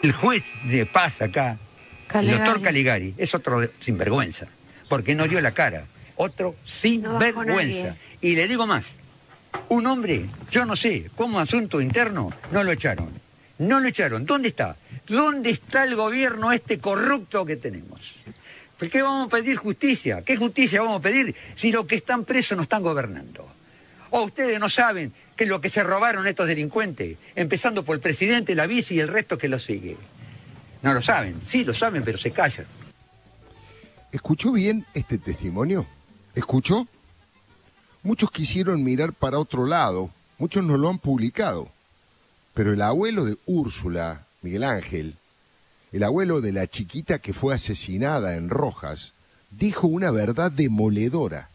El juez de paz acá, el doctor Caligari, es otro sinvergüenza, porque no dio la cara. Otro sinvergüenza. Y le digo más, un hombre, yo no sé, como asunto interno, no lo echaron. No lo echaron. ¿Dónde está? ¿Dónde está el gobierno este corrupto que tenemos? ¿Por qué vamos a pedir justicia? ¿Qué justicia vamos a pedir si los que están presos no están gobernando? ¿O ustedes no saben que lo que se robaron estos delincuentes, empezando por el presidente, la vice y el resto que lo sigue? No lo saben. Sí, lo saben, pero se callan. ¿Escuchó bien este testimonio? ¿Escuchó? Muchos quisieron mirar para otro lado, muchos no lo han publicado, pero el abuelo de Úrsula, Miguel Ángel, el abuelo de la chiquita que fue asesinada en Rojas, dijo una verdad demoledora.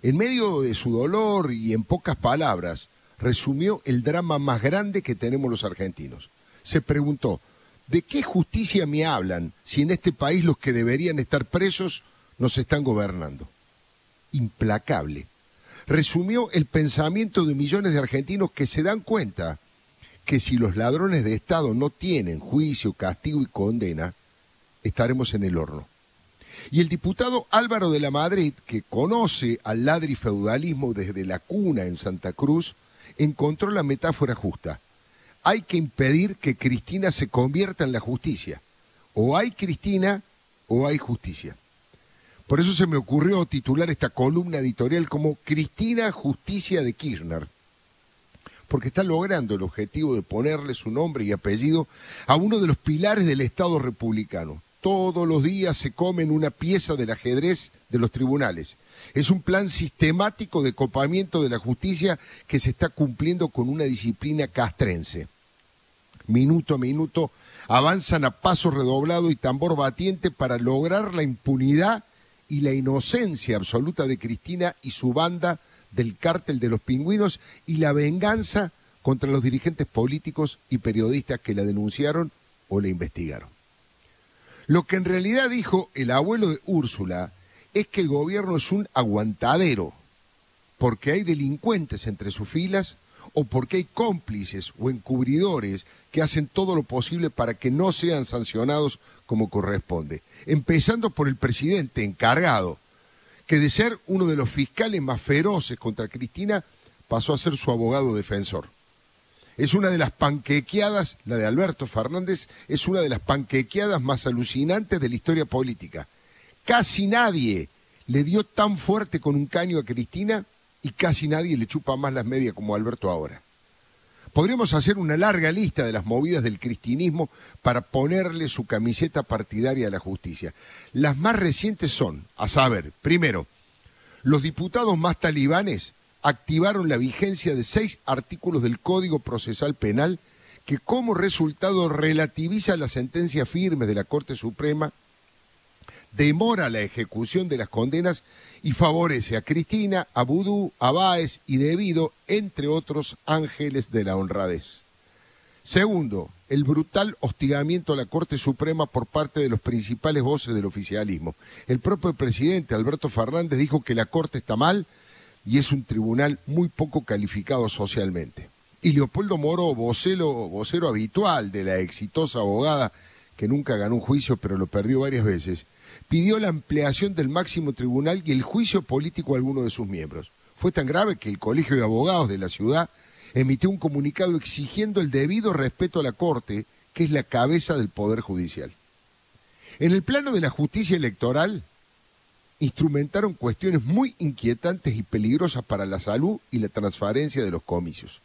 En medio de su dolor y en pocas palabras, resumió el drama más grande que tenemos los argentinos. Se preguntó, ¿de qué justicia me hablan si en este país los que deberían estar presos nos están gobernando? Implacable. Resumió el pensamiento de millones de argentinos que se dan cuenta que si los ladrones de Estado no tienen juicio, castigo y condena, estaremos en el horno. Y el diputado Álvaro de la Madrid, que conoce al ladrifeudalismo desde la cuna en Santa Cruz, encontró la metáfora justa. Hay que impedir que Cristina se convierta en la justicia. O hay Cristina o hay justicia. Por eso se me ocurrió titular esta columna editorial como Cristina Justicia de Kirchner, porque está logrando el objetivo de ponerle su nombre y apellido a uno de los pilares del Estado republicano. Todos los días se comen una pieza del ajedrez de los tribunales. Es un plan sistemático de copamiento de la justicia que se está cumpliendo con una disciplina castrense. Minuto a minuto avanzan a paso redoblado y tambor batiente para lograr la impunidad y la inocencia absoluta de Cristina y su banda del cártel de los pingüinos y la venganza contra los dirigentes políticos y periodistas que la denunciaron o la investigaron. Lo que en realidad dijo el abuelo de Úrsula es que el gobierno es un aguantadero, porque hay delincuentes entre sus filas o porque hay cómplices o encubridores que hacen todo lo posible para que no sean sancionados como corresponde. Empezando por el presidente encargado, que de ser uno de los fiscales más feroces contra Cristina, pasó a ser su abogado defensor. Es una de las panquequeadas, la de Alberto Fernández, es una de las panquequeadas más alucinantes de la historia política. Casi nadie le dio tan fuerte con un caño a Cristina y casi nadie le chupa más las medias como Alberto ahora. Podríamos hacer una larga lista de las movidas del cristinismo para ponerle su camiseta partidaria a la justicia. Las más recientes son, a saber, primero, los diputados más talibanes activaron la vigencia de 6 artículos del Código Procesal Penal que como resultado relativiza las sentencias firmes de la Corte Suprema, demora la ejecución de las condenas y favorece a Cristina, a Vudú, a Báez y Devido, entre otros ángeles de la honradez. Segundo, el brutal hostigamiento a la Corte Suprema por parte de los principales voces del oficialismo. El propio presidente Alberto Fernández dijo que la Corte está mal y es un tribunal muy poco calificado socialmente. Y Leopoldo Moro, vocero habitual de la exitosa abogada que nunca ganó un juicio pero lo perdió varias veces, pidió la ampliación del máximo tribunal y el juicio político a alguno de sus miembros. Fue tan grave que el Colegio de Abogados de la ciudad emitió un comunicado exigiendo el debido respeto a la Corte, que es la cabeza del Poder Judicial. En el plano de la justicia electoral, instrumentaron cuestiones muy inquietantes y peligrosas para la salud y la transparencia de los comicios.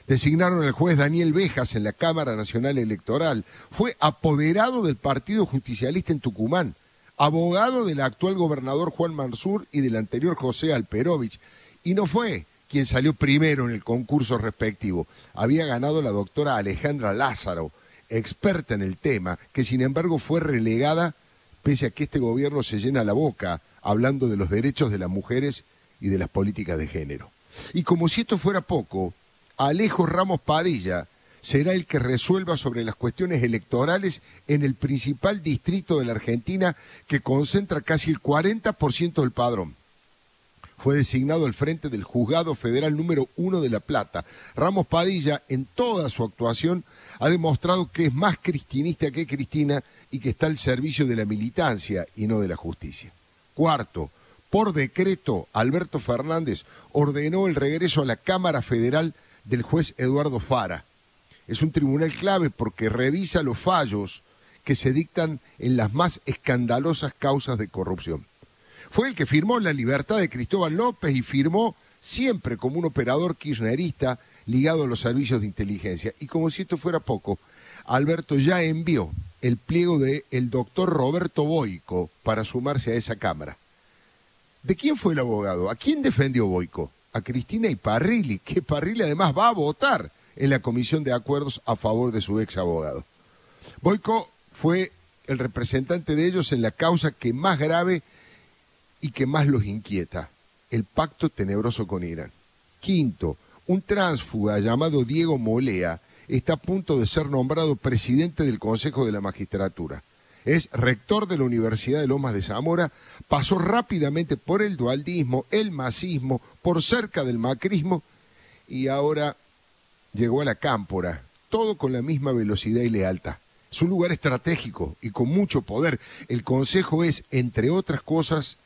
Designaron al juez Daniel Bejas en la Cámara Nacional Electoral. Fue apoderado del Partido Justicialista en Tucumán, abogado del actual gobernador Juan Mansur y del anterior José Alperovich. Y no fue quien salió primero en el concurso respectivo. Había ganado la doctora Alejandra Lázaro, experta en el tema, que sin embargo fue relegada pese a que este gobierno se llena la boca hablando de los derechos de las mujeres y de las políticas de género. Y como si esto fuera poco, Alejo Ramos Padilla será el que resuelva sobre las cuestiones electorales en el principal distrito de la Argentina que concentra casi el 40% del padrón. fue designado al frente del Juzgado Federal número 1 de La Plata. Ramos Padilla, en toda su actuación, ha demostrado que es más cristinista que Cristina y que está al servicio de la militancia y no de la justicia. Cuarto, por decreto, Alberto Fernández ordenó el regreso a la Cámara Federal del juez Eduardo Fara. Es un tribunal clave porque revisa los fallos que se dictan en las más escandalosas causas de corrupción. Fue el que firmó la libertad de Cristóbal López y firmó siempre como un operador kirchnerista ligado a los servicios de inteligencia. Y como si esto fuera poco, Alberto ya envió el pliego del doctor Roberto Boico para sumarse a esa Cámara. ¿De quién fue el abogado? ¿A quién defendió Boico? A Cristina y Parrilli, que Parrilli además va a votar en la Comisión de Acuerdos a favor de su ex abogado. Boico fue el representante de ellos en la causa que más grave y que más los inquieta, el pacto tenebroso con Irán. Quinto, un tránsfuga llamado Diego Molea está a punto de ser nombrado presidente del Consejo de la Magistratura. Es rector de la Universidad de Lomas de Zamora, pasó rápidamente por el dualdismo, el masismo, por cerca del macrismo y ahora llegó a la Cámpora, todo con la misma velocidad y lealtad. Es un lugar estratégico y con mucho poder. El Consejo es, entre otras cosas,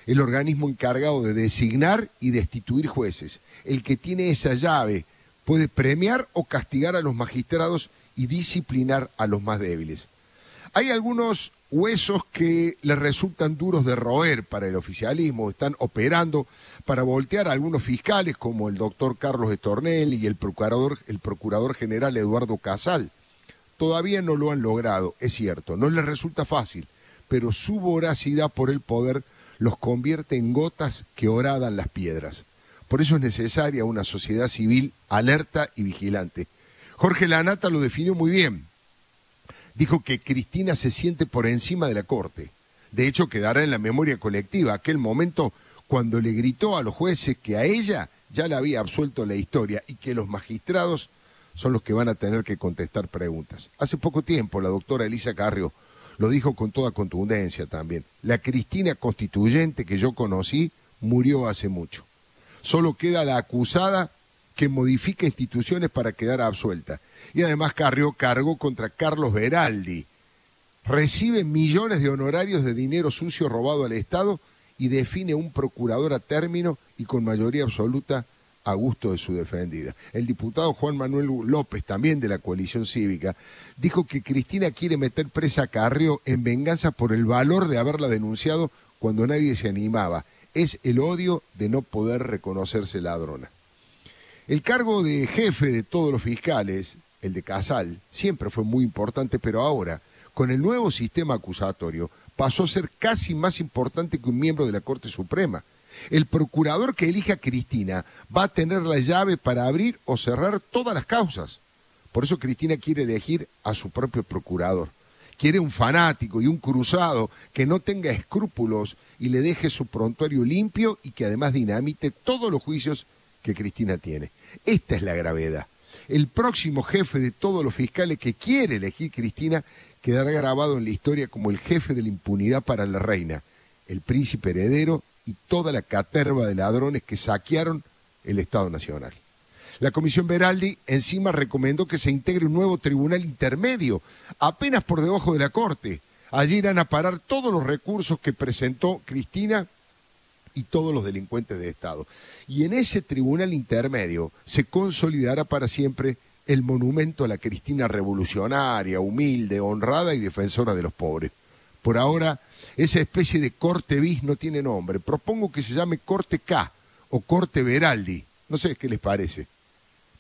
el organismo encargado de designar y destituir jueces. El que tiene esa llave puede premiar o castigar a los magistrados y disciplinar a los más débiles. Hay algunos huesos que les resultan duros de roer para el oficialismo, están operando para voltear a algunos fiscales como el doctor Carlos Estornelli y el procurador general Eduardo Casal. Todavía no lo han logrado, es cierto, no les resulta fácil, pero su voracidad por el poder los convierte en gotas que horadan las piedras. Por eso es necesaria una sociedad civil alerta y vigilante. Jorge Lanata lo definió muy bien. Dijo que Cristina se siente por encima de la Corte. De hecho, quedará en la memoria colectiva aquel momento cuando le gritó a los jueces que a ella ya le había absuelto la historia y que los magistrados son los que van a tener que contestar preguntas. Hace poco tiempo la doctora Elisa Carrió lo dijo con toda contundencia también. La Cristina constituyente que yo conocí murió hace mucho. Solo queda la acusada que modifica instituciones para quedar absuelta. Y además Carrió cargó contra Carlos Beraldi. Recibe millones de honorarios de dinero sucio robado al Estado y define un procurador a término y con mayoría absoluta a gusto de su defendida. El diputado Juan Manuel López, también de la coalición cívica, dijo que Cristina quiere meter presa a Carrió en venganza por el valor de haberla denunciado cuando nadie se animaba. Es el odio de no poder reconocerse ladrona. El cargo de jefe de todos los fiscales, el de Casal, siempre fue muy importante, pero ahora, con el nuevo sistema acusatorio, pasó a ser casi más importante que un miembro de la Corte Suprema. El procurador que elija a Cristina va a tener la llave para abrir o cerrar todas las causas. Por eso Cristina quiere elegir a su propio procurador. Quiere un fanático y un cruzado que no tenga escrúpulos y le deje su prontuario limpio y que además dinamite todos los juicios que Cristina tiene. Esta es la gravedad. El próximo jefe de todos los fiscales que quiere elegir Cristina quedará grabado en la historia como el jefe de la impunidad para la reina, el príncipe heredero y toda la caterva de ladrones que saquearon el Estado Nacional. La Comisión Beraldi encima recomendó que se integre un nuevo tribunal intermedio, apenas por debajo de la Corte. Allí irán a parar todos los recursos que presentó Cristina y todos los delincuentes de Estado. Y en ese tribunal intermedio se consolidará para siempre el monumento a la Cristina revolucionaria, humilde, honrada y defensora de los pobres. Por ahora, esa especie de corte bis no tiene nombre. Propongo que se llame corte K o corte Beraldi. No sé qué les parece.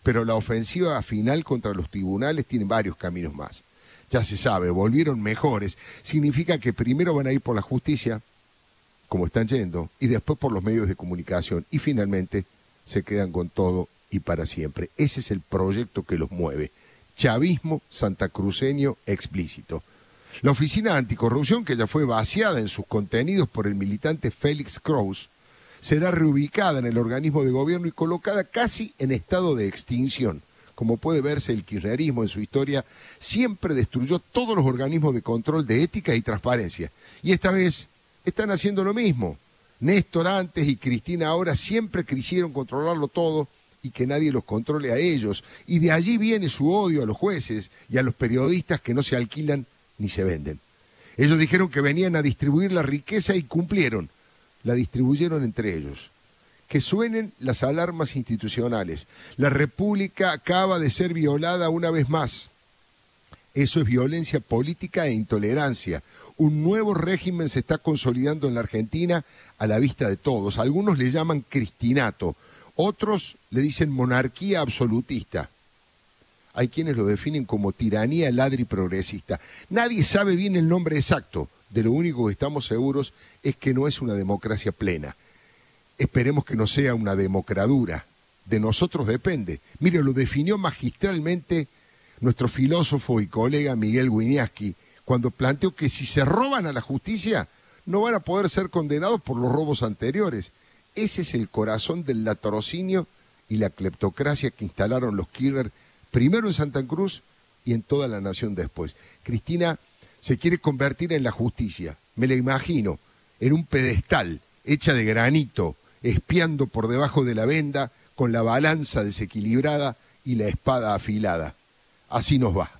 Pero la ofensiva final contra los tribunales tiene varios caminos más. Ya se sabe, volvieron mejores. Significa que primero van a ir por la justicia, como están yendo, y después por los medios de comunicación, y finalmente se quedan con todo y para siempre. Ese es el proyecto que los mueve. Chavismo santacruceño explícito. La Oficina Anticorrupción, que ya fue vaciada en sus contenidos por el militante Félix Kraus, será reubicada en el organismo de gobierno y colocada casi en estado de extinción. Como puede verse, el kirchnerismo en su historia siempre destruyó todos los organismos de control de ética y transparencia. Y esta vez están haciendo lo mismo. Néstor antes y Cristina ahora siempre quisieron controlarlo todo y que nadie los controle a ellos. Y de allí viene su odio a los jueces y a los periodistas que no se alquilan ni se venden. Ellos dijeron que venían a distribuir la riqueza y cumplieron. La distribuyeron entre ellos. Que suenen las alarmas institucionales. La República acaba de ser violada una vez más. Eso es violencia política e intolerancia. Un nuevo régimen se está consolidando en la Argentina a la vista de todos. Algunos le llaman cristinato, otros le dicen monarquía absolutista. Hay quienes lo definen como tiranía ladri progresista. Nadie sabe bien el nombre exacto. De lo único que estamos seguros es que no es una democracia plena. Esperemos que no sea una democradura. De nosotros depende. Mire, lo definió magistralmente nuestro filósofo y colega Miguel Wiñaski cuando planteó que si se roban a la justicia no van a poder ser condenados por los robos anteriores. Ese es el corazón del latrocinio y la cleptocracia que instalaron los Kirchner primero en Santa Cruz y en toda la nación después. Cristina se quiere convertir en la justicia, me la imagino, en un pedestal hecha de granito, espiando por debajo de la venda con la balanza desequilibrada y la espada afilada. Así nos va.